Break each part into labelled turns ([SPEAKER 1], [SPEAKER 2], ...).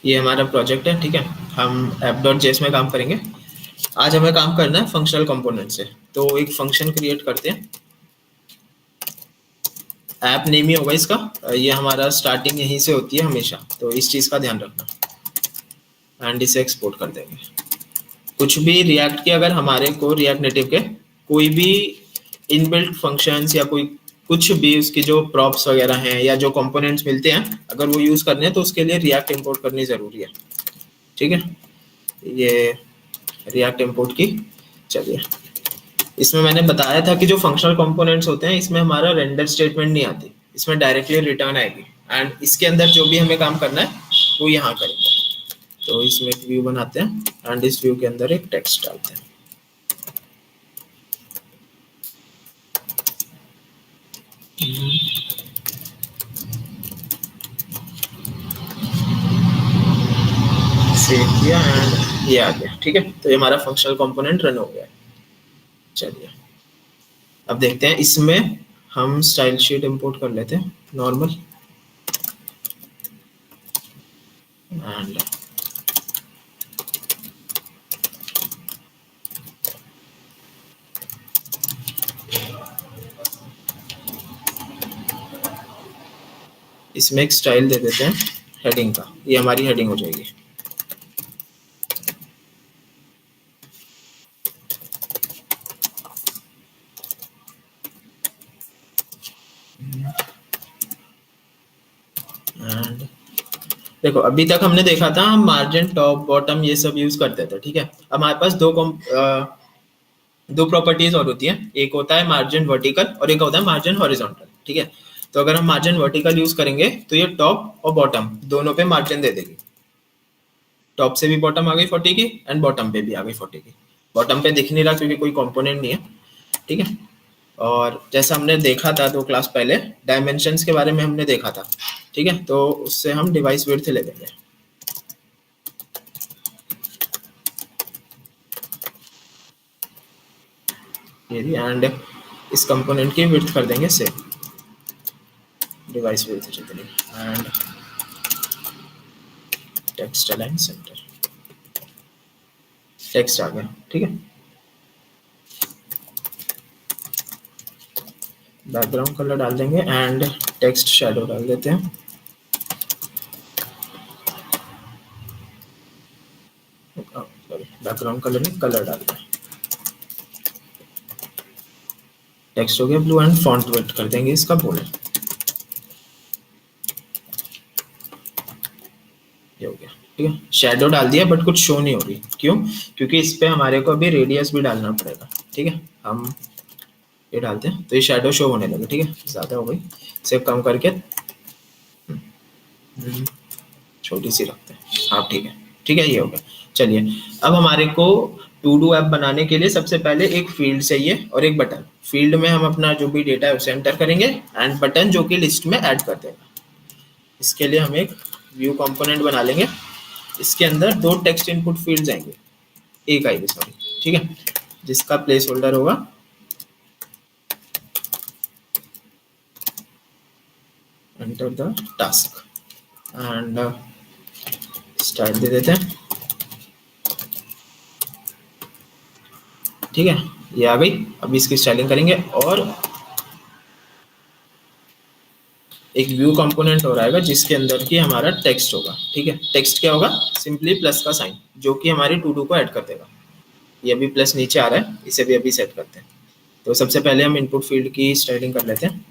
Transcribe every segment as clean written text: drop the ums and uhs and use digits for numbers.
[SPEAKER 1] ये हमारा प्रोजेक्ट है, ठीक है। हम app.js में काम करेंगे। आज हमें काम करना है फंक्शनल कंपोनेंट से। तो एक फंक्शन क्रिएट करते हैं, ऐप नेम ही होगा इसका। ये हमारा स्टार्टिंग यहीं से होती है हमेशा, तो इस चीज़ का ध्यान रखना। एंड इसे एक्सपोर्ट कर देंगे। कुछ भी रिएक्ट के, अगर हमारे को रिएक्ट नेटिव के कोई भी इनबिल्ट फंक्शंस या कोई कुछ भी उसकी जो प्रॉप्स वगैरह हैं या जो कंपोनेंट्स मिलते हैं, अगर वो यूज़ करने हैं तो उसके लिए रिएक्ट इंपोर्ट करनी ज़रूरी है, ठीक है। ये रिएक्ट इंपोर्ट की। चलिए, इसमें मैंने बताया था कि जो फंक्शनल कंपोनेंट्स होते हैं इसमें हमारा रेंडर स्टेटमेंट नहीं आती, इसमें डायरेक्टली रिटर्न आएगी। एंड इसके अंदर जो भी हमें काम करना है वो यहाँ करेंगे। तो इसमें एक व्यू बनाते हैं एंड इस व्यू के अंदर एक टेक्स्ट डालते हैं। सेव किया एंड ये आ गया, ठीक है। तो ये हमारा फंक्शनल कंपोनेंट रन हो गया। चलिए, अब देखते हैं इसमें हम स्टाइल शीट इंपोर्ट कर लेते हैं नॉर्मल। एंड इसमें एक स्टाइल दे देते हैं हेडिंग का, ये हमारी हेडिंग हो जाएगी। एंड देखो, अभी तक हमने देखा था हम मार्जिन, टॉप, बॉटम ये सब यूज करते थे, ठीक है। अब हमारे पास दो प्रॉपर्टीज और होती हैं, एक होता है मार्जिन वर्टिकल और एक होता है मार्जिन हॉरिजॉन्टल, ठीक है। तो अगर हम मार्जिन वर्टिकल यूज करेंगे तो ये टॉप और बॉटम दोनों पे मार्जिन दे देगी। टॉप से भी बॉटम आ गई 40 की एंड बॉटम पे भी आ गई 40 की। बॉटम पे दिख नहीं रहा क्योंकि कोई कंपोनेंट नहीं है, ठीक है। और जैसा हमने देखा था 2 क्लास पहले, डायमेंशंस के बारे में हमने देखा था, ठीक है। तो उससे हम डिवाइस विड्थ ले लेंगे। एंड इस कंपोनेंट की विड्थ कर देंगे सेम, डिवाइस विड्थ जितनी। And text align centre, text आ गया, ठीक है। बैकग्राउंड कलर डाल देंगे एंड टेक्स्ट शैडो डाल देते हैं। बैकग्राउंड कलर में कलर डाल दें। टेक्स्ट हो गया ब्लू एंड फॉन्ट वेट कर देंगे इसका बोल्ड। ये हो गया, ठीक है। शैडो डाल दिया बट कुछ शो नहीं हो रही, क्यों? क्योंकि इस पे हमारे को अभी रेडियस भी डालना पड़ेगा, ठीक है। हम ये डालते हैं तो ये शैडो शो होने लगे, ठीक है। ज़्यादा हो गई, इसे कम करके छोटी सी रखते हैं। हाँ, ठीक है, ठीक है, ये हो गया। चलिए, अब हमारे को टू डू ऐप बनाने के लिए सबसे पहले एक फील्ड चाहिए और एक बटन। फील्ड में हम अपना जो भी डेटा है उसे एंटर करेंगे एंड बटन जो कि लिस्ट में ऐड कर देगा। इसके लिए हम एक व्यू कंपोनेंट बना लेंगे। इसके अंदर 2 टेक्स्ट इनपुट फील्ड्स आएंगे, एक आएगी सॉरी, ठीक है, जिसका प्लेस होल्डर होगा enter the task and style दे देते हैं, ठीक है। ये आ गई। अब इसकी स्टाइलिंग करेंगे और एक व्यू कंपोनेंट और आएगा जिसके अंदर की हमारा टेक्स्ट होगा, ठीक है। टेक्स्ट क्या होगा? सिंपली प्लस का साइन, जो कि हमारी टू डू को ऐड कर देगा। ये अभी प्लस नीचे आ रहा है, इसे भी अभी सेट करते हैं। तो सबसे पहले हम इनपुट फील्ड की स्टाइलिंग कर लेते हैं।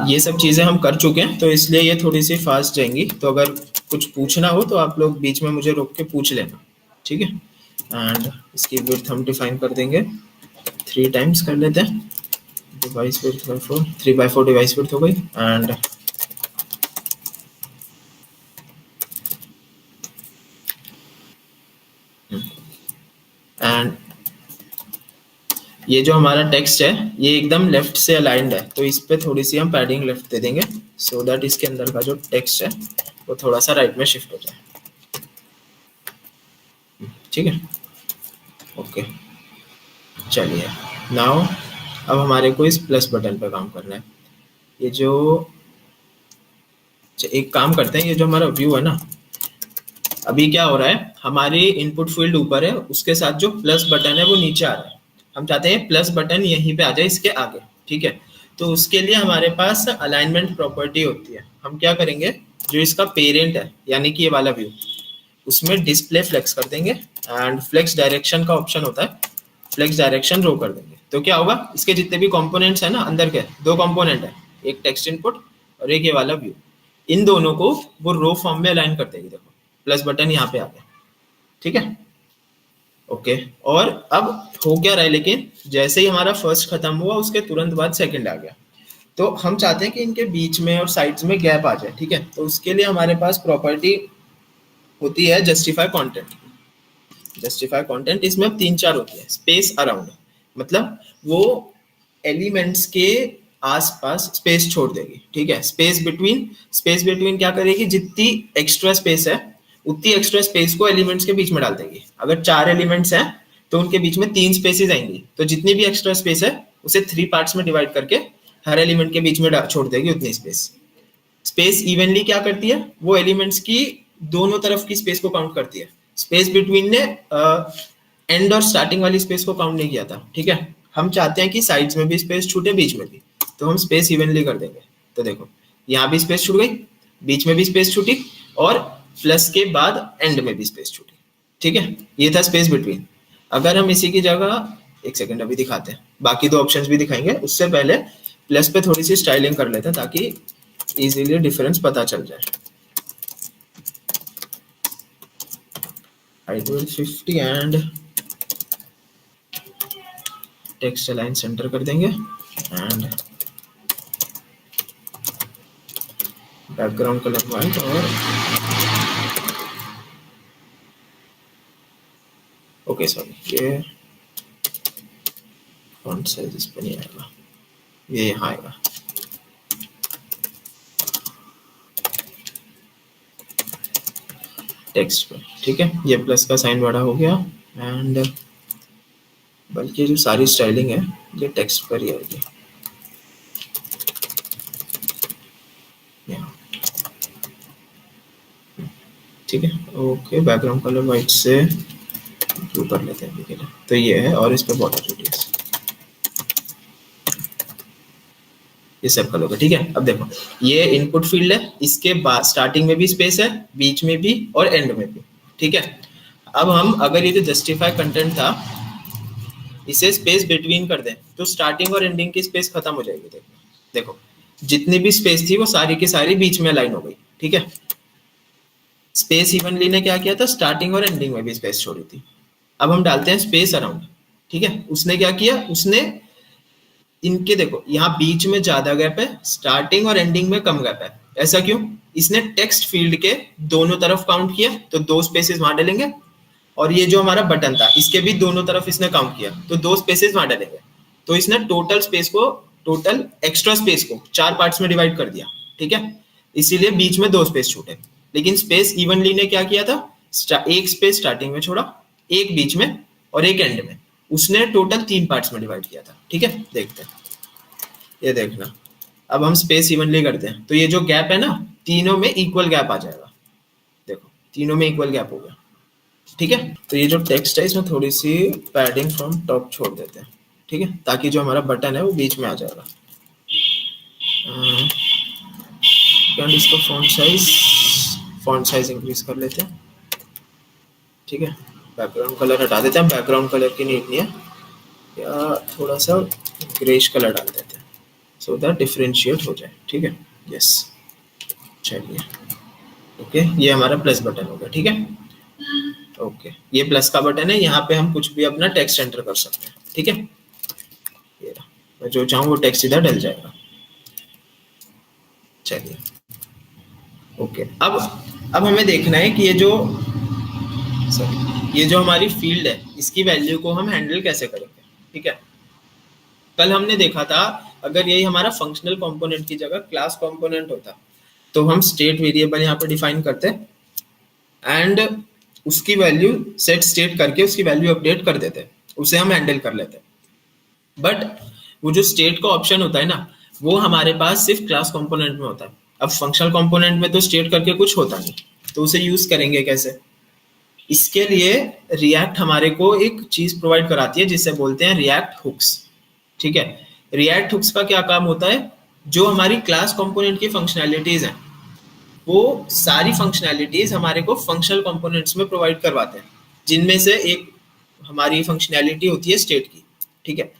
[SPEAKER 1] ये सब चीज़ें हम कर चुके हैं तो इसलिए ये थोड़ी सी फास्ट जाएंगी। तो अगर कुछ पूछना हो तो आप लोग बीच में मुझे रोक के पूछ लेना, ठीक है। एंड इसकी विड्थ हम डिफाइन कर देंगे 3 टाइम्स कर लेते हैं। Device width by 4, 3/4 device width हो गई। एंड ये जो हमारा टेक्स्ट है ये एकदम लेफ्ट से अलाइंड है, तो इस पे थोड़ी सी हम पैडिंग लेफ्ट दे देंगे सो दैट इसके अंदर का जो टेक्स्ट है वो थोड़ा सा राइट में शिफ्ट हो जाए, ठीक है। ओके, चलिए नाउ अब हमारे को इस प्लस बटन पर काम करना है। ये जो एक काम करते हैं, ये जो हमारा व्यू है ना, अभी क्या हो रहा है, हमारी इनपुट फील्ड ऊपर है, उसके साथ जो प्लस बटन है वो नीचे आ रहा है। हम चाहते हैं प्लस बटन यहीं पे आ जाए इसके आगे, ठीक है। तो उसके लिए हमारे पास अलाइनमेंट प्रॉपर्टी होती है। हम क्या करेंगे, जो इसका पेरेंट है यानी कि ये वाला व्यू, उसमें डिस्प्ले फ्लेक्स कर देंगे एंड फ्लेक्स डायरेक्शन का ऑप्शन होता है, फ्लेक्स डायरेक्शन रो कर देंगे। तो क्या होगा, इसके जितने भी कंपोनेंट्स है ना, अंदर के दो कंपोनेंट है, एक टेक्स्ट इनपुट और एक ये वाला व्यू, इन दोनों को वो रो फॉर्म में अलाइन कर देगी। देखो प्लस बटन यहाँ पे आ गया, ठीक है, ओके। और अब हो क्या रहा है, लेकिन जैसे ही हमारा फर्स्ट खत्म हुआ उसके तुरंत बाद सेकंड आ गया। तो हम चाहते हैं कि इनके बीच में और साइड्स में गैप आ जाए, ठीक है। तो उसके लिए हमारे पास प्रॉपर्टी होती है जस्टिफाई कंटेंट। जस्टिफाई कंटेंट इसमें अब 3-4 होती है। स्पेस अराउंड, मतलब वो एलिमेंट्स के आसपास स्पेस छोड़ देगी, ठीक है। स्पेस बिटवीन क्या करेगी, जितनी एक्स्ट्रा स्पेस है उतनी एक्स्ट्रा स्पेस को एलिमेंट्स के बीच में डाल देगी। अगर 4 एलिमेंट्स हैं तो उनके बीच में 3 स्पेसेस आएंगी, तो जितनी भी एक्स्ट्रा स्पेस है उसे 3 पार्ट्स में डिवाइड करके हर एलिमेंट के बीच में छोड़ देगी उतनी स्पेस। स्पेस इवनली क्या करती है, वो एलिमेंट्स की दोनों तरफ की स्पेस को काउंट करती है। स्पेस बिटवीन ने एंड और स्टार्टिंग वाली स्पेस को काउंट नहीं किया था, ठीक है। हम चाहते हैं कि साइड्स में भी स्पेस छूटे, बीच में भी, तो हम स्पेस इवनली कर देंगे। तो देखो यहाँ भी स्पेस छूट गई, बीच में भी स्पेस छूटी, और प्लस के बाद एंड में भी स्पेस छूटी, ठीक है। ये था स्पेस बिटवीन। अगर हम इसी की जगह एक सेकेंड अभी दिखाते हैं, बाकी 2 ऑप्शंस भी दिखाएंगे, उससे पहले प्लस पे थोड़ी सी स्टाइलिंग कर लेते हैं ताकि इजीली डिफरेंस पता चल जाए। Height 50 and text align centre कर देंगे एंड बैकग्राउंड कलर व्हाइट, और ओके सॉरी ये फॉन्ट साइज इस पे नहीं आएगा, ये यहाँ आएगा। टेक्स्ट पे, ठीक है, ये प्लस का साइन बड़ा हो गया एंड बल्कि जो सारी स्टाइलिंग है ये टेक्स्ट पर ही आएगी। ठीक है, ओके, बैकग्राउंड कलर वाइट से ब्लू कर लेते हैं अभी के लिए। तो ये है, और इस पे बॉर्डर रेडियस ये सब कर लोगे, ठीक है। अब देखो ये इनपुट फील्ड है, इसके बाद स्टार्टिंग में भी स्पेस है, बीच में भी और एंड में भी, ठीक है। अब हम अगर ये जो जस्टिफाई कंटेंट था इसे स्पेस बिटवीन कर दें तो स्टार्टिंग और एंडिंग की स्पेस खत्म हो जाएगी। देखो जितनी भी स्पेस थी वो सारी की सारी बीच में लाइन हो गई, ठीक है। स्पेस इवनली ने क्या किया था, स्टार्टिंग और एंडिंग में भी स्पेस छोड़ी थी। अब हम डालते हैं स्पेस अराउंड, ठीक है। उसने क्या किया, उसने इनके देखो यहाँ बीच में ज्यादा गैप है, स्टार्टिंग और एंडिंग में कम गैप है। ऐसा क्यों, इसने टेक्स्ट फील्ड के दोनों तरफ काउंट किया तो 2 स्पेसेस वहां डालेंगे, और ये जो हमारा बटन था इसके भी दोनों तरफ इसने काउंट किया तो 2 स्पेसेस वहां डालेंगे। तो इसने टोटल एक्स्ट्रा स्पेस को 4 पार्ट्स में डिवाइड कर दिया, ठीक है। इसीलिए बीच में 2 स्पेस छूटे। लेकिन स्पेस इवनली ने क्या किया था, एक स्पेस स्टार्टिंग में छोड़ा, एक बीच में और एक एंड में, उसने टोटल 3 पार्ट्स में डिवाइड किया था, ठीक है। देखते हैं, ये देखना, अब हम स्पेस इवनली करते हैं तो ये जो गैप है ना, तीनों में इक्वल गैप आ जाएगा। देखो तीनों में इक्वल गैप हो गया, ठीक है। तो ये जो टेक्स्ट है इसमें थोड़ी सी पैडिंग फ्रॉम टॉप छोड़ देते हैं, ठीक है, ताकि जो हमारा बटन है वो बीच में आ जाएगा। एंड इसका फॉन्ट साइज इंक्रीज कर लेते हैं, ठीक है। बैकग्राउंड कलर हटा देते हैं, बैकग्राउंड कलर की नीड नहीं है, या थोड़ा सा ग्रेश कलर डाल देते हैं सो दैट डिफरेंशिएट हो जाए, ठीक है। यस, चलिए, ओके, ये हमारा प्लस बटन हो गया, ठीक है। ओके, ये प्लस का बटन है, यहाँ पे हम कुछ भी अपना टेक्स्ट एंटर कर सकते हैं, ठीक है। ये मैं जो चाहूँ वो टेक्स्ट इधर डल जाएगा। चलिए, ओके, अब हमें देखना है कि ये जो हमारी फील्ड है इसकी वैल्यू को हम हैंडल कैसे करेंगे, ठीक है। कल हमने देखा था अगर यही हमारा फंक्शनल कंपोनेंट की जगह क्लास कंपोनेंट होता तो हम स्टेट वेरिएबल यहाँ पे डिफाइन करते एंड उसकी वैल्यू सेट स्टेट करके उसकी वैल्यू अपडेट कर देते, उसे हम हैंडल कर लेते। बट वो जो स्टेट का ऑप्शन होता है ना, वो हमारे पास सिर्फ क्लास कंपोनेंट में होता है। अब फंक्शनल कंपोनेंट में तो स्टेट करके कुछ होता नहीं, तो उसे यूज करेंगे कैसे? इसके लिए रिएक्ट हमारे को एक चीज प्रोवाइड कराती है जिसे बोलते हैं रिएक्ट हुक्स। ठीक है, रिएक्ट हुक्स का क्या काम होता है? जो हमारी क्लास कंपोनेंट की फंक्शनैलिटीज हैं, वो सारी फंक्शनैलिटीज हमारे को फंक्शनल कंपोनेंट्स में प्रोवाइड करवाते हैं, जिनमें से एक हमारी फंक्शनैलिटी होती है स्टेट की। ठीक है,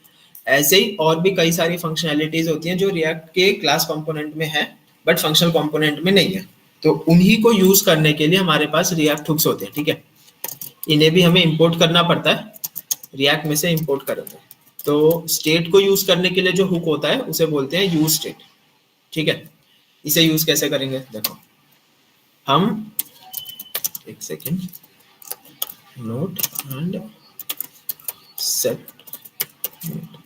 [SPEAKER 1] ऐसे ही और भी कई सारी फंक्शनैलिटीज होती हैं जो रिएक्ट के क्लास कंपोनेंट में है बट फंक्शनल कंपोनेंट में नहीं है। तो उन्हीं को यूज करने के लिए हमारे पास रिएक्ट हुक्स होते हैं। ठीक है, इन्हें भी हमें इंपोर्ट करना पड़ता है, रिएक्ट में से इंपोर्ट करेंगे। तो स्टेट को यूज करने के लिए जो हुक होता है उसे बोलते हैं यूज स्टेट। ठीक है, इसे यूज कैसे करेंगे? देखो, हम एक second, note and set note,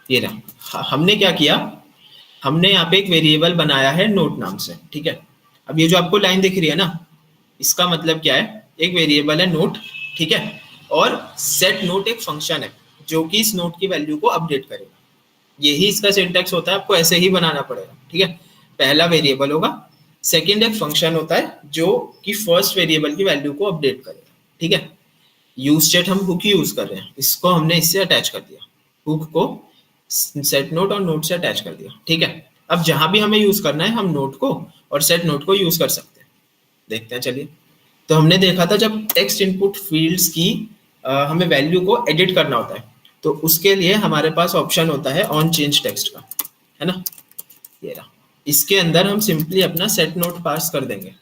[SPEAKER 1] ये रहा। हमने क्या किया, हमने यहाँ पे एक वेरिएबल बनाया है नोट नाम से। ठीक है, अब ये जो आपको लाइन दिख रही है ना, इसका मतलब क्या है? एक वेरिएबल है नोट, ठीक है, और सेट नोट एक फंक्शन है जो कि इस नोट की वैल्यू को अपडेट करेगा। यही इसका सिंटैक्स होता है, आपको ऐसे ही बनाना पड़ेगा। ठीक है, पहला वेरिएबल होगा, सेकंड एक फंक्शन होता है जो कि फर्स्ट वेरिएबल की वैल्यू को अपडेट करेगा। ठीक है, यूज स्टेट हम हुक यूज कर रहे हैं, इसको हमने इससे अटैच कर दिया, हुक को सेट नोट और नोट से अटैच कर दिया। ठीक है, अब जहां भी हमें यूज करना है हम नोट को और सेट नोट को यूज कर सकते हैं। देखते हैं, चलिए। तो हमने देखा था जब टेक्स्ट इनपुट फील्ड्स की हमें वैल्यू को एडिट करना होता है, तो उसके लिए हमारे पास ऑप्शन होता है ऑन चेंज टेक्स्ट का, है ना, ये रहा। इसके अंदर हम सिंपली अपना सेट नोट पास कर देंगे।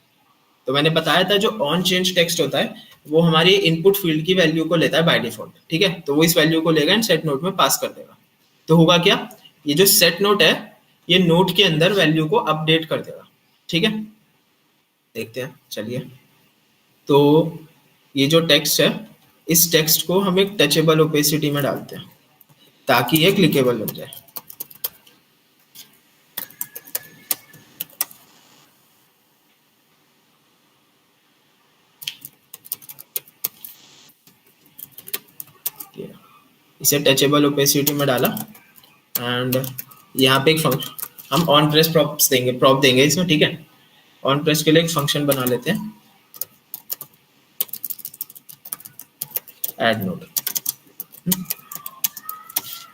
[SPEAKER 1] तो मैंने बताया था जो ऑन चेंज टेक्स्ट होता है वो हमारी इनपुट फील्ड की वैल्यू को लेता है बाय डिफॉल्ट। ठीक है, तो वो इस वैल्यू को लेगा एंड सेट नोट में पास कर देगा। तो होगा क्या, ये जो सेट नोट है ये नोट के अंदर वैल्यू को अपडेट कर देगा। ठीक है, देखते हैं, चलिए। तो ये जो टेक्स्ट है, इस टेक्स्ट को हम एक टचेबल ओपेसिटी में डालते हैं ताकि ये क्लिकेबल बन जाए। इसे टचेबल ओपेसिटी में डाला एंड यहाँ पे एक फंक्शन हम ऑन प्रेस प्रॉप्स देंगे, प्रॉप देंगे इसमें। ठीक है, ऑन प्रेस के लिए एक फंक्शन बना लेते हैं, ऐड नोड।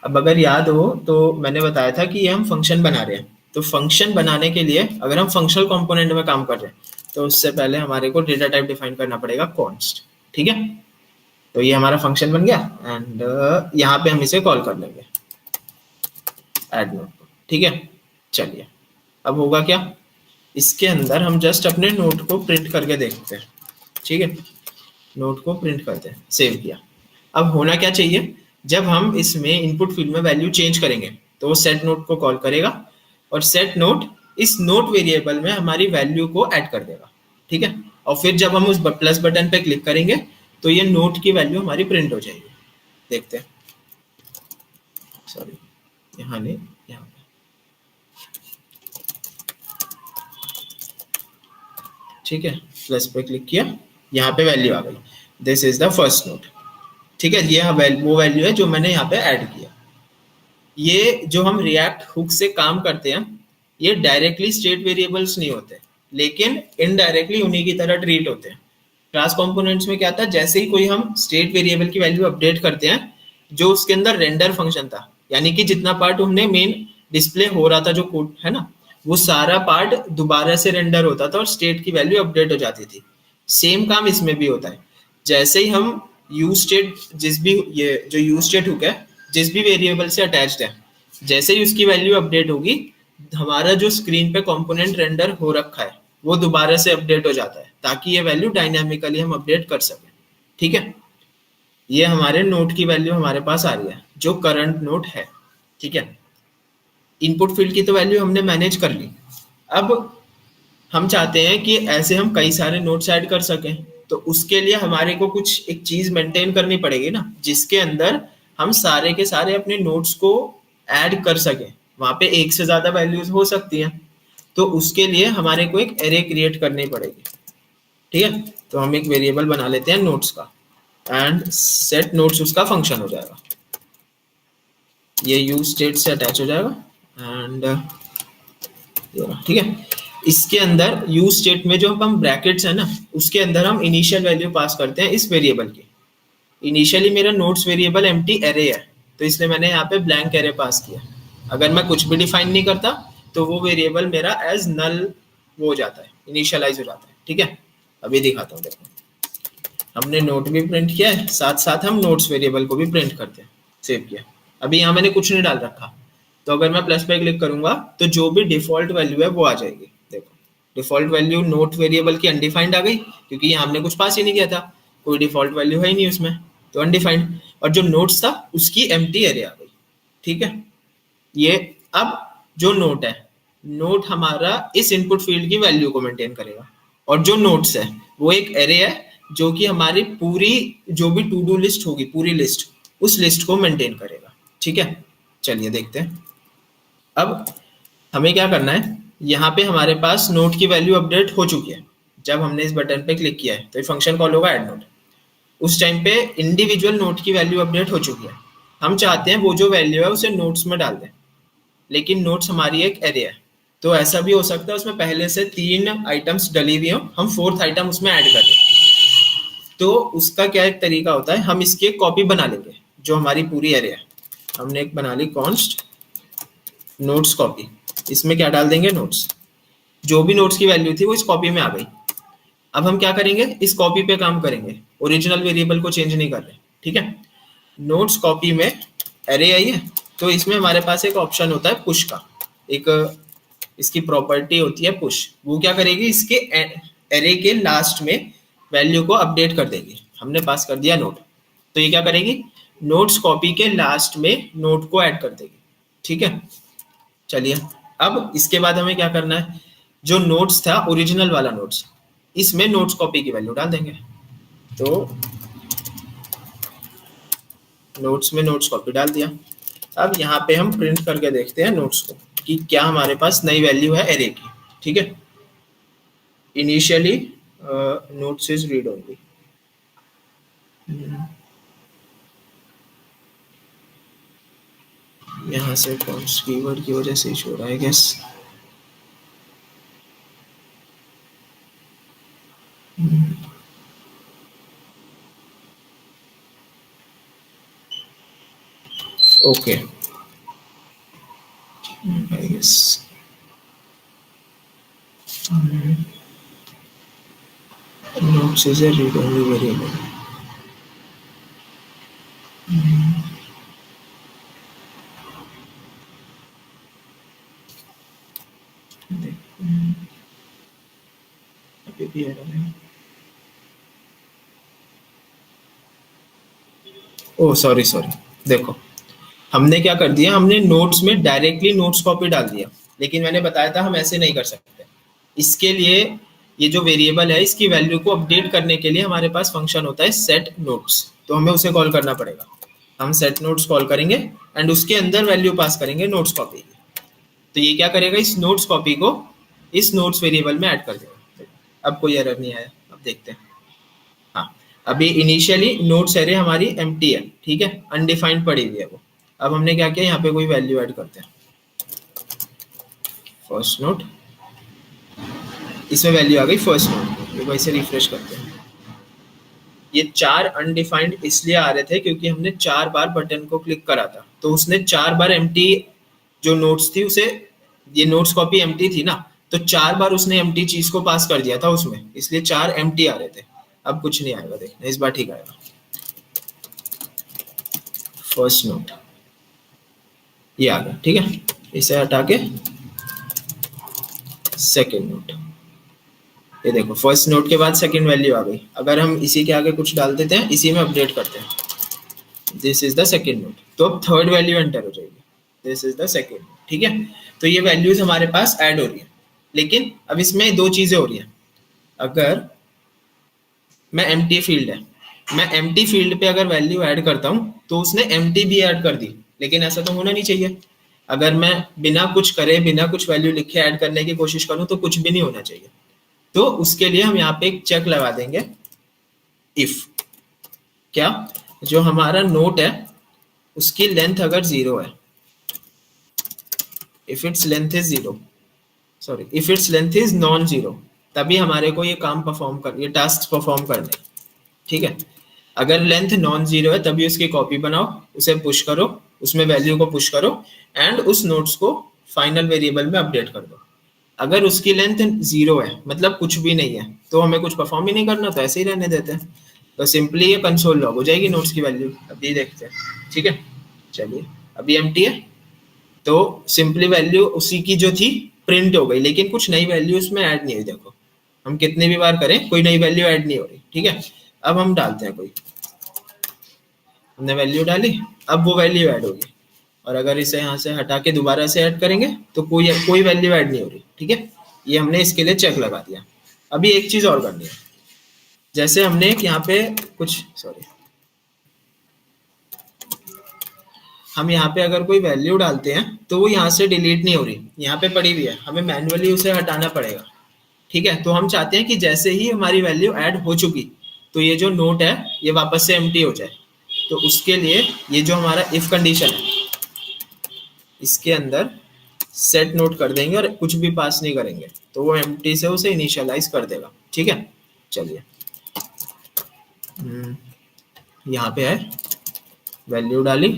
[SPEAKER 1] अब अगर याद हो तो मैंने बताया था कि ये हम फंक्शन बना रहे हैं। तो फंक्शन बनाने के लिए अगर हम फंक्शनल कंपोनेंट में काम कर रहे हैं तो उससे पहले हमारे को डेटा टाइप डिफाइन करना पड़ेगा कॉन्स्ट। ठीक है, तो ये हमारा फंक्शन बन गया एंड यहाँ पे हम इसे कॉल कर लेंगे ऐड नोड। ठीक है, चलिए। अब होगा क्या, इसके अंदर हम जस्ट अपने नोट को प्रिंट करके देखते हैं। ठीक है, नोट को प्रिंट करते हैं, सेव किया। अब होना क्या चाहिए, जब हम इसमें इनपुट फील्ड में वैल्यू चेंज करेंगे तो वो सेट नोट को कॉल करेगा और सेट नोट इस नोट वेरिएबल में हमारी वैल्यू को ऐड कर देगा। ठीक है, और फिर जब हम उस प्लस बटन पे क्लिक करेंगे तो ये नोट की वैल्यू हमारी प्रिंट हो जाएगी। देखते हैं, सॉरी यहाँ नहीं, यहाँ पे। ठीक है, प्लस पे क्लिक किया, यहाँ पे वैल्यू आ गई, this is the first note. ठीक है, ये वो वैल्यू है जो मैंने यहाँ पे ऐड किया। ये जो हम रिएक्ट हुक से काम करते हैं ये डायरेक्टली स्टेट वेरिएबल्स नहीं होते, लेकिन इनडायरेक्टली उन्हीं की तरह ट्रीट होते हैं। क्लास कंपोनेंट्स में क्या था, जैसे ही कोई हम स्टेट वेरिएबल की वैल्यू अपडेट करते हैं, जो उसके अंदर रेंडर फंक्शन था, यानी कि जितना पार्ट हमने मेन डिस्प्ले हो रहा था जो कोड है ना, वो सारा पार्ट दोबारा से रेंडर होता था और स्टेट की वैल्यू अपडेट हो जाती थी। सेम काम इसमें भी होता है। जैसे ही हम यूज स्टेट, जिस भी ये जो यूज स्टेट हुक है जिस भी वेरिएबल से अटैच्ड है, जैसे ही उसकी वैल्यू अपडेट होगी, हमारा जो स्क्रीन पे कंपोनेंट रेंडर हो रखा है वो दोबारा से अपडेट हो जाता है ताकि ये वैल्यू डायनामिकली हम अपडेट कर सकें। ठीक है, ये हमारे नोट की वैल्यू हमारे पास आ रही है जो करंट नोट है। ठीक है, इनपुट फील्ड की तो वैल्यू हमने मैनेज कर ली। अब हम चाहते हैं कि ऐसे हम कई सारे नोट्स ऐड कर सकें, तो उसके लिए हमारे को कुछ एक चीज मेंटेन करनी पड़ेगी ना, जिसके अंदर हम सारे के सारे अपने नोट्स को ऐड कर सकें। वहां पे एक से ज्यादा वैल्यूज हो सकती हैं, तो उसके लिए हमारे को एक एरे क्रिएट करनी पड़ेगी। ठीक है, तो हम एक वेरिएबल बना लेते हैं नोट्स का। एंड सेट नोट्स उसका फंक्शन हो जाएगा, ये यूज स्टेट से अटैच हो जाएगा एंड ठीक है। इसके अंदर यूज स्टेट में जो हम ब्रैकेट्स है ना, उसके अंदर हम इनिशियल वैल्यू पास करते हैं इस वेरिएबल की। इनिशियली मेरा नोट्स वेरिएबल एम्प्टी एरे है, तो इसलिए मैंने यहाँ पे ब्लैंक एरे पास किया। अगर मैं कुछ भी डिफाइन नहीं करता तो वो वेरिएबल मेरा एज नल वो हो जाता है, इनिशियलाइज हो जाता है। ठीक है, अभी दिखाता हूँ। देखो, हमने नोट भी प्रिंट किया है, साथ साथ हम नोट्स वेरिएबल को भी प्रिंट करते हैं, सेव किया। अभी यहाँ मैंने कुछ नहीं डाल रखा, तो अगर मैं प्लस पे क्लिक करूंगा तो जो भी डिफॉल्ट वैल्यू है वो आ जाएगी। देखो, डिफॉल्ट वैल्यू नोट वेरिएबल की अनडिफाइंड आ गई, क्योंकि यहाँ हमने कुछ पास ही नहीं किया था, कोई डिफॉल्ट वैल्यू है ही नहीं उसमें, तो अनडिफाइंड। और जो नोट्स था उसकी एम्प्टी एरे आ गई। ठीक है, ये अब जो नोट है, नोट हमारा इस इनपुट फील्ड की वैल्यू को मेंटेन करेगा, और जो नोट्स है वो एक एरे है जो कि हमारी पूरी जो भी टू डू लिस्ट होगी, पूरी लिस्ट, उस लिस्ट को मेंटेन करेगा। ठीक है, चलिए देखते हैं। अब हमें क्या करना है, यहाँ पे हमारे पास नोट की वैल्यू अपडेट हो चुकी है। जब हमने इस बटन पे क्लिक किया है तो ये फंक्शन कॉल होगा ऐड नोट। उस टाइम पे इंडिविजुअल नोट की वैल्यू अपडेट हो चुकी है। हम चाहते हैं वो जो वैल्यू है उसे नोट्स में डाल दें, लेकिन नोट्स हमारी एक एरे है, तो ऐसा भी हो सकता है उसमें पहले से 3 आइटम्स डली हुई हो, हम 4th आइटम उसमें ऐड कर दें। तो उसका क्या एक तरीका होता है, हम इसकी एक कॉपी बना लेंगे जो हमारी पूरी एरे है। हमने एक बना ली कॉन्स्ट नोट्स कॉपी, इसमें क्या डाल देंगे, नोट्स। जो भी नोट्स की वैल्यू थी वो इस कॉपी में आ गई। अब हम क्या करेंगे, इस कॉपी पे काम करेंगे, ओरिजिनल वेरिएबल को चेंज नहीं कर रहे। ठीक है, नोट्स कॉपी में एरे आई है, तो इसमें हमारे पास एक ऑप्शन होता है पुश का, एक इसकी प्रॉपर्टी होती है पुश। वो क्या करेगी, इसके एरे के लास्ट में वैल्यू को अपडेट कर देगी। हमने पास कर दिया नोट, तो ये क्या करेगी, नोट्स कॉपी के लास्ट में नोट को ऐड कर देगी। ठीक है, चलिए अब इसके बाद हमें क्या करना है, जो नोट्स था ओरिजिनल वाला नोट्स, इसमें नोट्स कॉपी की वैल्यू डाल देंगे। तो नोट्स में नोट्स कॉपी डाल दिया। अब यहाँ पे हम प्रिंट करके देखते हैं नोट्स को कि क्या हमारे पास नई वैल्यू है एरे की। ठीक है, initially notes is read only. यहाँ से कॉन्स्ट कीवर्ड की वजह से इशू हो रहा है guess. Okay, I guess notes is a read-only variable. अभी भी error है। ओह सॉरी, देखो हमने क्या कर दिया, हमने नोट्स में डायरेक्टली नोट्स कॉपी डाल दिया, लेकिन मैंने बताया था हम ऐसे नहीं कर सकते। इसके लिए ये जो वेरिएबल है इसकी वैल्यू को अपडेट करने के लिए हमारे पास फंक्शन होता है सेट नोट्स, तो हमें उसे कॉल करना पड़ेगा। हम सेट नोट्स कॉल करेंगे एंड उसके अंदर वैल्यू पास करेंगे नोट्स कॉपी की। तो ये क्या करेगा, इस नोट्स कॉपी को इस नोट्स वेरिएबल में ऐड कर देगा। अब कोई एरर नहीं आया, अब देखते हैं। हाँ, अभी इनिशियली नोट्स एरे हमारी एम्प्टी है। ठीक है, अनडिफाइंड पड़ी हुई है वो। अब हमने क्या किया, यहाँ पे कोई वैल्यू ऐड करते हैं। फर्स्ट नोट, इसमें वैल्यू आ गई फर्स्ट नोट। देखो इसे रिफ्रेश करते हैं। ये 4 अनडिफाइंड इसलिए आ रहे थे क्योंकि हमने 4 बार बटन को क्लिक करा था, तो उसने 4 बार एम्प्टी जो नोट्स थी उसे, ये नोट्स कॉपी एम्प्टी थी ना, तो 4 बार उसने एम्प्टी चीज को पास कर दिया था उसमें, इसलिए 4 एम्प्टी आ रहे थे। अब कुछ नहीं आएगा, देखना इस बार ठीक आएगा। फर्स्ट नोट ये आ गया। ठीक है, इसे हटा के सेकेंड नोट, ये देखो फर्स्ट नोट के बाद सेकेंड वैल्यू आ गई। अगर हम इसी के आगे कुछ डाल देते हैं, इसी में अपडेट करते हैं, this is the second note, तो अब थर्ड वैल्यू एंटर हो जाएगी, दिस इज द सेकेंड। ठीक है, तो ये वैल्यूज हमारे पास ऐड हो रही है, लेकिन अब इसमें 2 चीजें हो रही है। अगर मैं एम्प्टी फील्ड है, मैं एम्प्टी फील्ड पे अगर वैल्यू ऐड करता हूँ तो उसने एम्प्टी भी ऐड कर दी, लेकिन ऐसा तो होना नहीं चाहिए। अगर मैं बिना कुछ करे, बिना कुछ वैल्यू लिखे ऐड करने की कोशिश करूँ तो कुछ भी नहीं होना चाहिए। तो उसके लिए हम यहाँ पे एक चेक लगा देंगे, इफ क्या, जो हमारा नोट है उसकी लेंथ अगर 0 है, if its length is 0, sorry if its length is non 0, तभी हमारे को ये काम परफॉर्म कर, ये टास्क परफॉर्म करने, ठीक है। अगर लेंथ नॉन 0 है तभी उसकी कॉपी बनाओ, उसे पुश करो, उसमें वैल्यू को पुश करो एंड उस नोट्स को फाइनल वेरिएबल में अपडेट कर दो। अगर उसकी लेंथ 0 है, मतलब कुछ भी नहीं है, तो हमें कुछ परफॉर्म ही नहीं करना, तो ऐसे ही रहने देते हैं। तो सिंपली ये कंसोल लॉग हो जाएगी नोट्स की वैल्यू। अभी देखते हैं, ठीक है। चलिए, अभी एम्प्टी है, तो सिंपली वैल्यू उसी की जो थी प्रिंट हो गई, लेकिन कुछ नई वैल्यू उसमें ऐड नहीं हुई। देखो, हम कितने भी बार करें कोई नई वैल्यू ऐड नहीं हो रही, ठीक है। अब हम डालते हैं कोई, हमने वैल्यू डाली, अब वो वैल्यू ऐड होगी, और अगर इसे यहाँ से हटा के दोबारा से ऐड करेंगे तो कोई कोई वैल्यू ऐड नहीं हो रही, ठीक है। ये हमने इसके लिए चेक लगा दिया। अभी एक चीज और करनी है, जैसे हमने एक यहाँ पे कुछ, सॉरी, हम यहाँ पे अगर कोई वैल्यू डालते हैं तो वो यहाँ से डिलीट नहीं हो रही, यहाँ पे पड़ी हुई है, हमें मैन्युअली उसे हटाना पड़ेगा, ठीक है। तो हम चाहते हैं कि जैसे ही हमारी वैल्यू ऐड हो चुकी, तो ये जो नोट है ये वापस से एम्प्टी हो जाए। तो उसके लिए ये जो हमारा इफ कंडीशन है, इसके अंदर सेट नोट कर देंगे और कुछ भी पास नहीं करेंगे, तो वो एम्प्टी से उसे इनिशियलाइज कर देगा, ठीक है। चलिए, यहाँ पे है, वैल्यू डाली,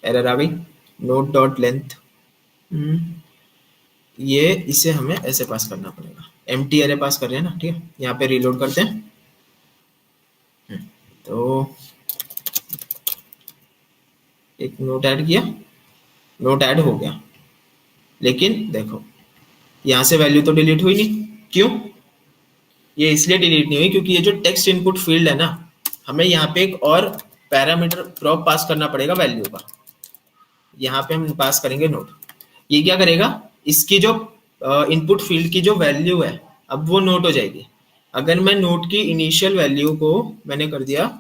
[SPEAKER 1] एरर आ गई, नोट डॉट लेंथ, ये इसे हमें ऐसे पास करना पड़ेगा, एम्प्टी एरे पास कर रहे हैं ना, ठीक है। यहाँ पे रीलोड करते हैं, तो एक नोट ऐड किया, नोट ऐड हो गया, लेकिन देखो यहाँ से वैल्यू तो डिलीट हुई नहीं। क्यों? ये इसलिए डिलीट नहीं हुई क्योंकि ये जो टेक्स्ट इनपुट फील्ड है ना, हमें यहाँ पे एक और पैरामीटर प्रॉप पास करना पड़ेगा वैल्यू का। यहाँ पे हम पास करेंगे नोट, ये क्या करेगा, इसकी जो इनपुट फील्ड की जो वैल्यू है अब वो नोट हो जाएगी। अगर मैं नोट की इनिशियल वैल्यू को मैंने कर दिया,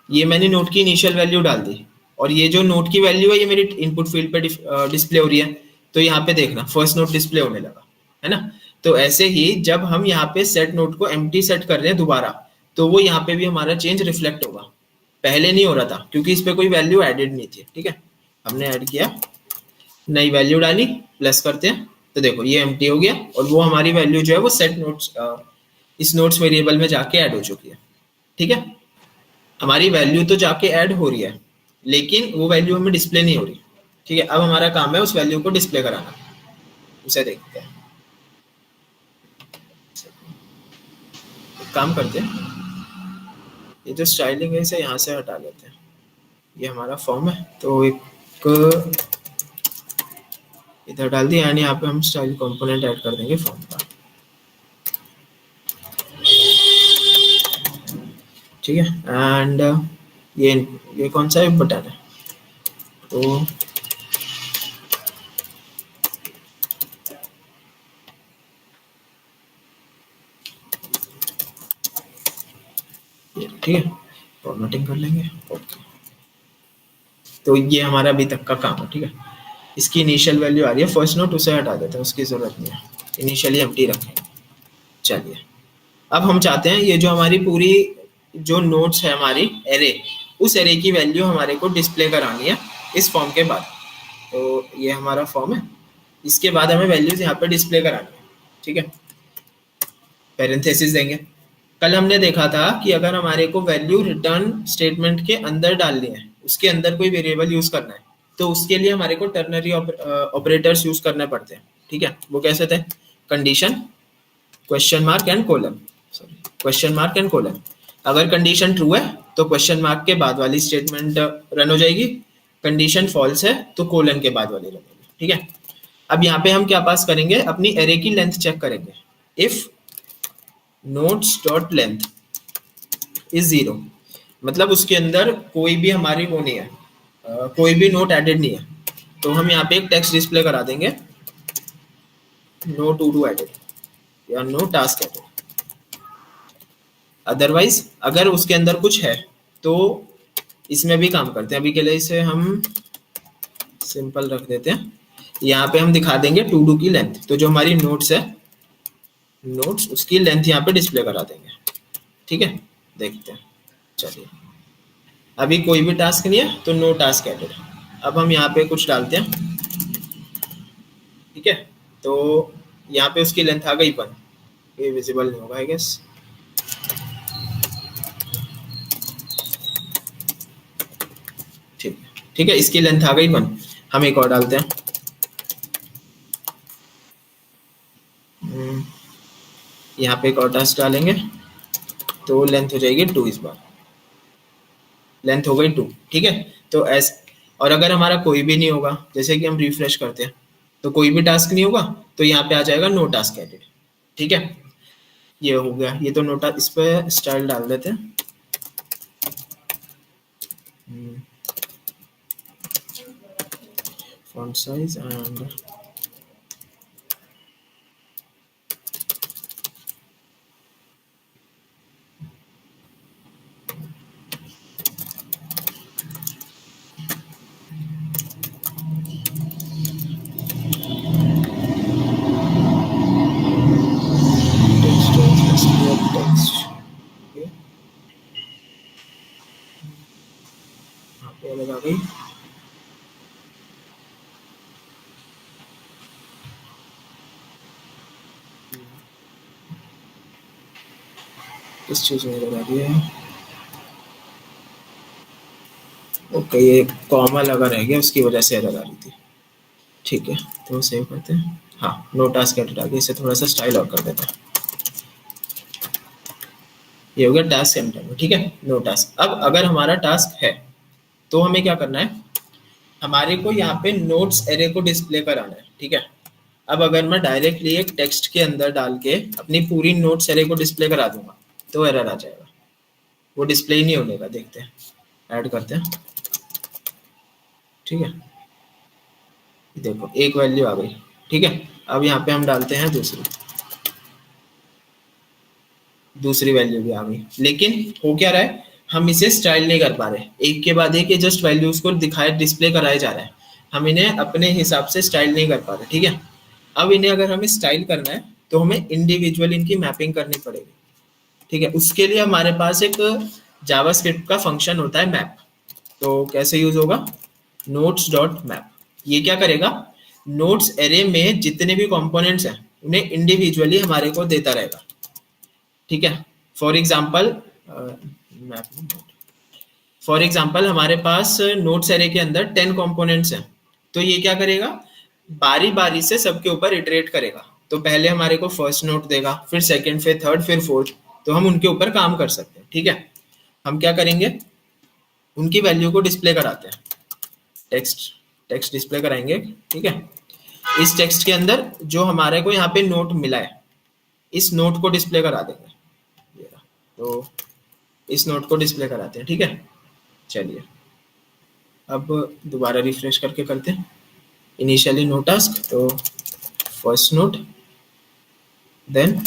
[SPEAKER 1] ये मैंने नोट की इनिशियल वैल्यू डाल दी, और ये जो नोट की वैल्यू है ये मेरी इनपुट फील्ड पे डिस्प्ले हो रही है, तो यहाँ पे देखना फर्स्ट नोट डिस्प्ले होने लगा, है ना। तो ऐसे ही जब हम यहाँ पे सेट नोट को एम्प्टी सेट कर रहे हैं दोबारा, तो वो यहाँ पे भी हमारा चेंज रिफ्लेक्ट होगा। पहले नहीं हो रहा था क्योंकि इस पे कोई वैल्यू एडेड नहीं थी, ठीक है। हमने ऐड किया, नई वैल्यू डाली, प्लस करते हैं, तो देखो ये एम्प्टी हो गया, और वो हमारी वैल्यू जो है वो सेट नोट्स, इस नोट्स वेरिएबल में जाके ऐड हो चुकी है, ठीक है। हमारी वैल्यू तो जाके ऐड हो रही है, लेकिन वो वैल्यू हमें डिस्प्ले नहीं हो रही, ठीक है। अब हमारा काम है उस वैल्यू को डिस्प्ले कराना, उसे देखते हैं। काम करते हैं, ये जो स्टाइलिंग है इसे यहाँ से हटा लेते हैं। ये हमारा फॉर्म है, तो एक इधर डाल दिया, यानी यहाँ पे हम स्टाइल कंपोनेंट ऐड कर देंगे फॉर्म का, ठीक है। एंड ये कौन सा बटन है, तो ठीक है, फॉर्मेटिंग कर लेंगे, ओके। तो ये हमारा अभी तक का काम है, ठीक है। इसकी इनिशियल वैल्यू आ रही है फर्स्ट नोट, उसे हटा देते हैं, उसकी जरूरत नहीं है, इनिशियली एम्प्टी रखेंगे। चलिए, अब हम चाहते हैं ये जो हमारी पूरी जो नोट्स है हमारी एरे, उस एरे की वैल्यू हमारे को डिस्प्ले करानी है इस फॉर्म के बाद। तो ये हमारा फॉर्म है, इसके बाद हमें वैल्यूज यहाँ पे डिस्प्ले करानी है, ठीक है। पैरेंथेसिस देंगे। कल हमने देखा था कि अगर हमारे को वैल्यू रिटर्न स्टेटमेंट के अंदर डालनी है, उसके अंदर कोई वेरिएबल यूज करना है, तो उसके लिए हमारे को टर्नरी ऑपरेटर्स यूज करने पड़ते हैं, ठीक है। वो कैसे थे, condition, question mark and colon, sorry question mark and colon. अगर कंडीशन ट्रू है तो क्वेश्चन मार्क के बाद वाली स्टेटमेंट रन हो जाएगी, कंडीशन फॉल्स है तो कोलन के बाद वाली रन होगी, ठीक है। अब यहाँ पे हम क्या पास करेंगे, अपनी एरे की लेंथ चेक करेंगे। If notes dot length is 0, मतलब उसके अंदर कोई भी हमारी वो नहीं है, कोई भी नोट एडेड नहीं है, तो हम यहाँ पे एक टेक्स्ट डिस्प्ले करा देंगे, नो टू डू एडेड या नो टास्क एडेड। अदरवाइज अगर उसके अंदर कुछ है तो इसमें भी काम करते हैं। अभी के लिए इसे हम सिंपल रख देते हैं, यहाँ पे हम दिखा देंगे टू डू की लेंथ। तो जो हमारी नोट्स है नोट्स उसकी लेंथ यहाँ पे डिस्प्ले करा देंगे। ठीक है, देखते हैं। चलिए, अभी कोई भी टास्क नहीं है तो नो टास्क एडेड। अब हम यहाँ पे कुछ डालते हैं। ठीक है, तो यहाँ पे उसकी लेंथ आ गई 1। ये विजिबल नहीं होगा आई गेस। ठीक है, ठीक है, इसकी लेंथ आ गई 1। हम एक और डालते हैं। यहाँ पे एक और टास्क डालेंगे तो लेंथ हो जाएगी 2 इस बार। लेंथ हो गई 2। ठीक है, तो एस, और अगर हमारा कोई भी नहीं होगा, जैसे कि हम रिफ्रेश करते हैं तो कोई भी टास्क नहीं होगा, तो यहाँ पे आ जाएगा नो टास्क एडेड। ठीक है, ये हो गया। ये तो नोटा, इस पे स्टाइल डाल देते हैं। Font size and text. यहाँ पे अलग आ गई। किस चीज में लगा दिया है? ओके, ये कॉमा लगा रह गया, उसकी वजह से एरर आ रही थी। ठीक है, तो सेव करते हैं। हाँ, नो टास्क एडिट आ गया। इसे थोड़ा सा स्टाइल और कर देते हैं। ये हो गया टास्क सेंटर में। ठीक है, नो टास्क। अब अगर हमारा टास्क है तो हमें क्या करना है, हमारे को यहाँ पे नोट्स एरे को डिस्प्ले कराना है। ठीक है, अब अगर मैं डायरेक्टली एक टेक्स्ट के अंदर डाल के अपनी पूरी नोट्स एरे को डिस्प्ले करा दूंगा तो एरर आ जाएगा, वो डिस्प्ले ही नहीं होने का। देखते हैं, ऐड करते हैं। ठीक है, देखो एक वैल्यू आ गई। ठीक है, अब यहाँ पे हम डालते हैं दूसरी, दूसरी वैल्यू भी आ गई। लेकिन हो क्या रहा है, हम इसे स्टाइल नहीं कर पा रहे। एक के बाद एक ये जस्ट वैल्यूज को दिखाए, डिस्प्ले कराए जा रहा है। हम इन्हें अपने हिसाब से स्टाइल नहीं कर पा रहे। ठीक है, अब इन्हें अगर हमें स्टाइल करना है तो हमें इंडिविजुअल इनकी मैपिंग करनी पड़ेगी। ठीक है, उसके लिए हमारे पास एक जावास्क्रिप्ट का फंक्शन होता है मैप। तो कैसे यूज होगा, नोट्स डॉट मैप। ये क्या करेगा, नोट्स एरे में जितने भी कंपोनेंट्स हैं उन्हें इंडिविजुअली हमारे को देता रहेगा। ठीक है, फॉर एग्जाम्पल हमारे पास नोट्स एरे के अंदर 10 कंपोनेंट्स हैं। तो ये क्या करेगा, बारी बारी से सबके ऊपर इटरेट करेगा। तो पहले हमारे को फर्स्ट नोट देगा, फिर सेकंड, फिर थर्ड, फिर फोर्थ। तो हम उनके ऊपर काम कर सकते हैं। ठीक है, हम क्या करेंगे, उनकी वैल्यू को डिस्प्ले कराते हैं। टेक्स्ट, टेक्स्ट डिस्प्ले कराएंगे। ठीक है, इस टेक्स्ट के अंदर जो हमारे को यहाँ पे नोट मिला है, इस नोट को डिस्प्ले करा देंगे। ये रहा। तो इस नोट को डिस्प्ले कराते हैं। ठीक है, चलिए अब दोबारा रिफ्रेश करके करते हैं। इनिशियली नो टास्क, तो first note, then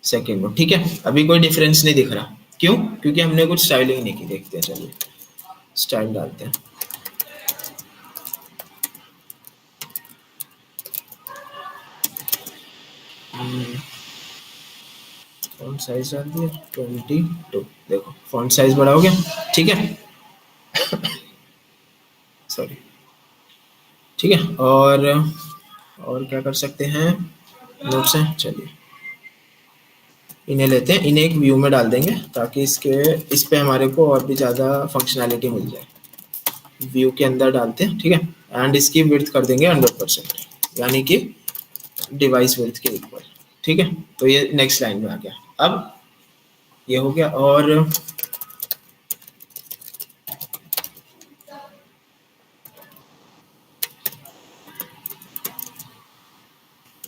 [SPEAKER 1] second note. ठीक है, अभी कोई डिफरेंस नहीं दिख रहा। क्यों? क्योंकि हमने कुछ स्टाइलिंग नहीं की। देखते हैं, चलिए स्टाइल डालते हैं। फॉन्ट साइज डाल दिया 22। देखो फॉन्ट साइज बड़ा हो गया। ठीक है, सॉरी। ठीक है, और क्या कर सकते हैं, नोट्स हैं। चलिए इन्हें लेते हैं, इन्हें एक व्यू में डाल देंगे ताकि इस पे हमारे को और भी ज़्यादा फंक्शनैलिटी मिल जाए। व्यू के अंदर डालते हैं। ठीक है, एंड इसकी विड्थ कर देंगे 100%, यानी कि डिवाइस विड्थ के इक्वल। ठीक है, तो ये नेक्स्ट लाइन में आ गया। अब ये हो गया, और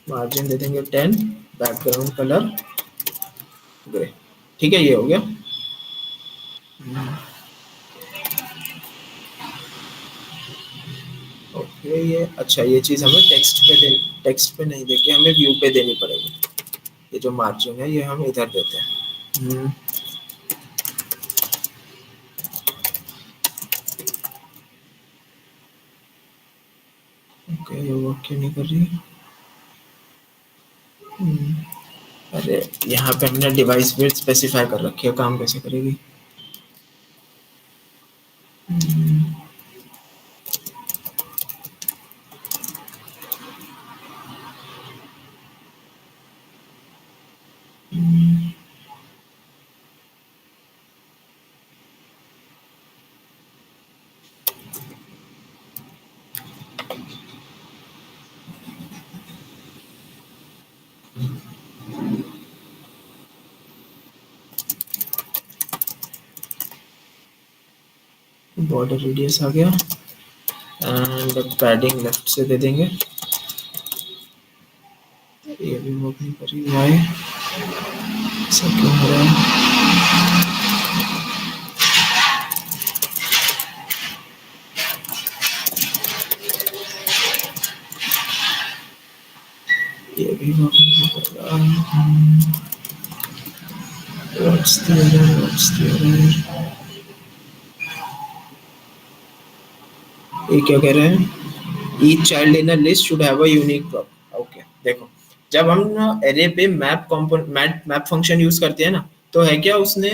[SPEAKER 1] मार्जिन दे देंगे 10, बैकग्राउंड कलर ग्रे। ठीक है, ये हो गया। ओके, ये अच्छा, ये चीज़ हमें टेक्स्ट पे नहीं देके हमें व्यू पे देनी पड़ेगी। ये जो मार्जिन है ये हम इधर देते हैं। हम्म, ओके, ये वर्क क्यों नहीं कर रही? हम्म, अरे यहाँ पे हमने डिवाइस बिट स्पेसिफाई कर रखी है, काम कैसे करेगी? बॉर्डर रेडियस आ गया एंड पैडिंग लेफ्ट से दे देंगे। ये भी वर्क नहीं कर रही, वाई ऐसा क्यों हो रहा है? ये भी वर्क नहीं कर रहा। What's the error? What's the error? ये क्या कह रहे हैं? Each child in a list should have a unique prop. Okay, देखो, जब हम एरे पे map component map function use करते हैं ना, तो है क्या, उसने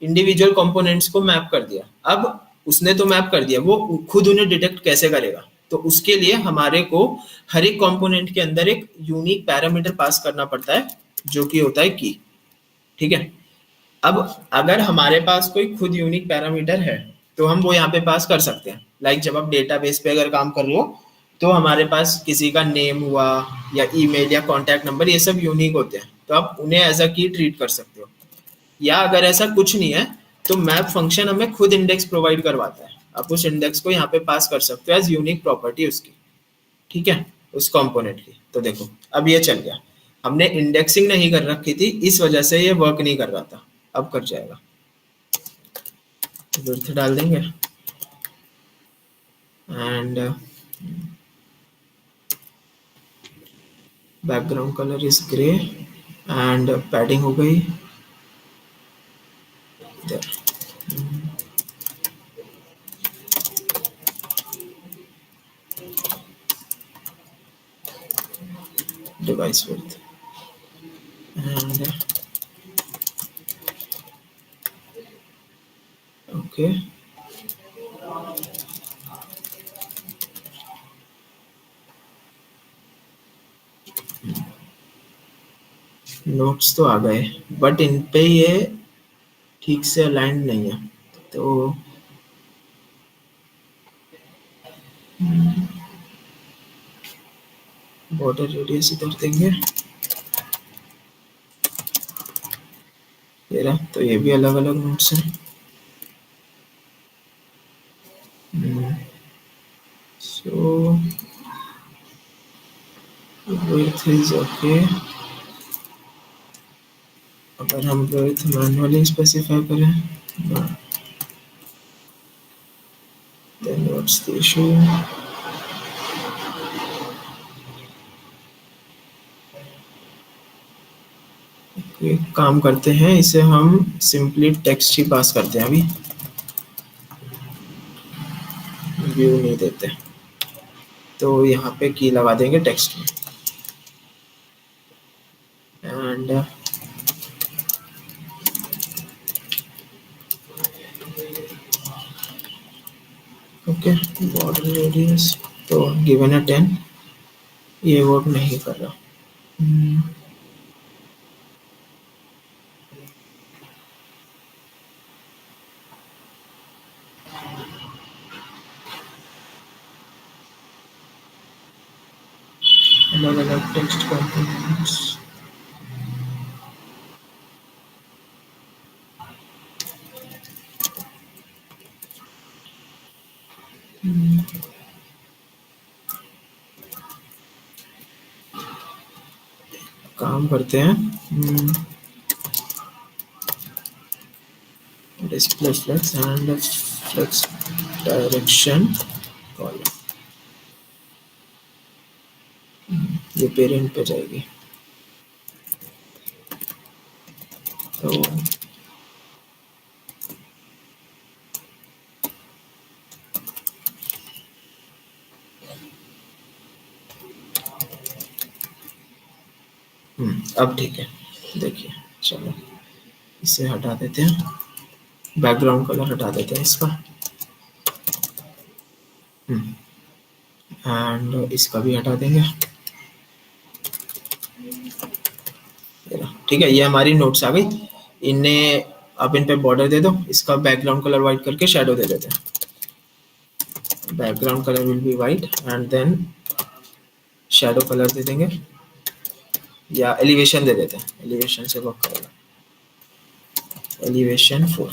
[SPEAKER 1] इंडिविजुअल कंपोनेंट्स को मैप कर दिया। अब उसने तो मैप कर दिया, वो खुद उन्हें डिटेक्ट कैसे करेगा? तो उसके लिए हमारे को हर एक कंपोनेंट के अंदर एक यूनिक पैरामीटर पास करना पड़ता है, जो कि होता है की। ठीक है। अब अगर हमारे पास कोई खुद यूनिक पैरामीटर है, तो हम वो यहाँ पे पास कर सकते हैं। लाइक जब आप डेटाबेस पे अगर काम कर रहे हो, तो हमारे पास किसी का नेम हुआ या ईमेल या कॉन्टैक्ट नंबर, ये सब यूनिक होते हैं, तो आप उन्हें एज अ की ट्रीट कर सकते हो। या अगर ऐसा कुछ नहीं है, तो मैप फंक्शन हमें खुद इंडेक्स प्रोवाइड करवाता है। आप उस इंडेक्स को यहाँ पे पास कर सकते हो एज यूनिक प्रॉपर्टी उसकी। ठीक है, उस कंपोनेंट की। तो देखो, अब ये चल गया। हमने इंडेक्सिंग नहीं कर रखी थी, इस वजह से ये वर्क नहीं कर रहा था। अब कर जाएगा। विड्थ डाल देंगे and background colour is grey and padding हो गई इधर। Device width and okay. Notes तो आ गए, बट इन पे ये ठीक से अलाइंड नहीं है, तो बॉर्डर रेडियस इधर देंगे। ये रहा, तो ये भी अलग अलग नोट्स हैं। सो width is okay। अगर हम width मैनुअली स्पेसिफाई करें, then what's the issue? एक काम करते हैं, इसे हम सिंपली टेक्स्ट ही पास करते हैं, अभी व्यू नहीं देते। तो यहाँ पे की लगा देंगे टेक्स्ट में एंड ओके। बॉर्डर रेडियस तो गिवन है 10। ये वर्क नहीं कर रहा। अलग अलग टेक्स्ट कंपोनेंट्स। काम करते हैं, display flex and flex direction column, ये पेरेंट पे जाएगी। तो अब ठीक है, देखिए चलो इसे हटा देते हैं, बैकग्राउंड कलर हटा देते हैं इसका, एंड इसका भी हटा देंगे। ठीक है, ये हमारी नोट्स आ गई। इन्हें आप इन पे बॉर्डर दे दो, इसका बैकग्राउंड कलर वाइट करके शेडो दे देते हैं। Background colour will be white and then shadow colour दे देंगे, या एलिवेशन दे देते हैं, एलिवेशन से वर्क करेगा, एलिवेशन 4।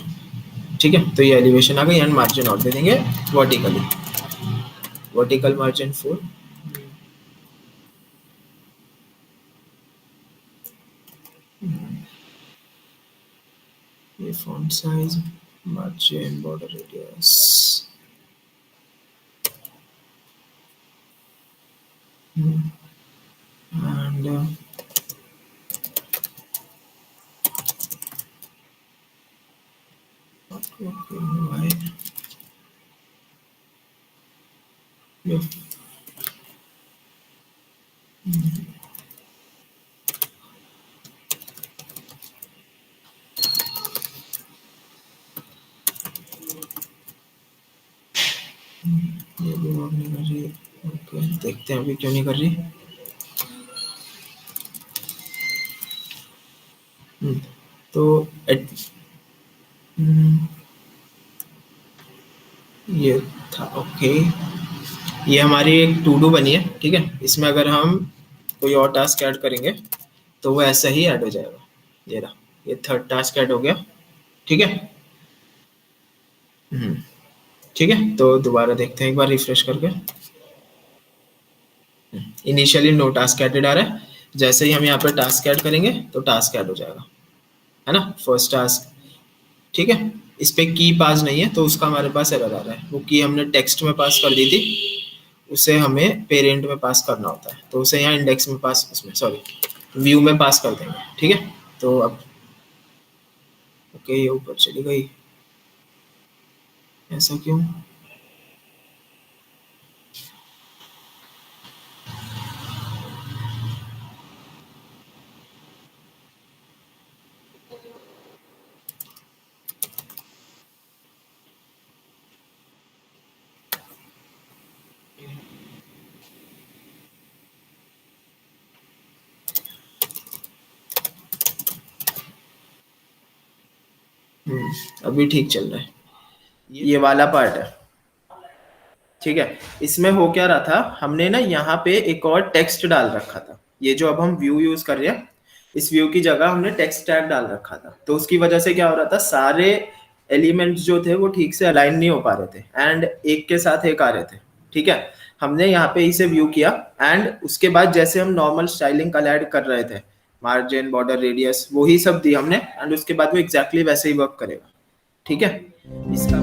[SPEAKER 1] ठीक है, तो ये एलिवेशन आ गई एंड मार्जिन और दे देंगे वर्टिकली, वर्टिकल मार्जिन 4। ये font size, margin, border radius, and why ये भी वर्क नहीं कर रही। ओके, देखते हैं अभी क्यों नहीं कर रही। तो ये था, ओके, ये हमारी एक टू डू बनी है। ठीक है, इसमें अगर हम कोई और टास्क ऐड करेंगे तो वो ऐसा ही ऐड हो जाएगा। ये रहा, ये थर्ड टास्क ऐड हो गया। ठीक है, ठीक है, तो दोबारा देखते हैं एक बार रिफ्रेश करके। इनिशियली नो टास्क एडेड आ रहा है, जैसे ही हम यहाँ पे टास्क ऐड करेंगे तो टास्क ऐड हो जाएगा, है ना, फर्स्ट टास्क। ठीक है, इस पे की पास नहीं है तो उसका हमारे पास एरर आ रहा है। वो की हमने टेक्स्ट में पास कर दी थी, उसे हमें पेरेंट में पास करना होता है, तो उसे यहाँ इंडेक्स में पास, उसमें सॉरी व्यू में पास कर देंगे। ठीक है, तो अब ओके, ये ऊपर चली गई, ऐसा क्यों? अभी ठीक चल रहा है, ये वाला पार्ट है। ठीक है, इसमें हो क्या रहा था, हमने ना यहाँ पे एक और टेक्स्ट डाल रखा था। ये जो अब हम व्यू यूज कर रहे हैं, इस व्यू की जगह हमने टेक्स्ट टैग डाल रखा था, तो उसकी वजह से क्या हो रहा था, सारे एलिमेंट्स जो थे वो ठीक से अलाइन नहीं हो पा रहे थे एंड एक के साथ एक आ रहे थे। ठीक है, हमने यहाँ पे इसे व्यू किया एंड उसके बाद जैसे हम नॉर्मल स्टाइलिंग कलर ऐड कर रहे थे, मार्जिन, बॉर्डर रेडियस, वही सब दी हमने, एंड उसके बाद वो एग्जैक्टली वैसे ही वर्क करेगा। ठीक है, इसका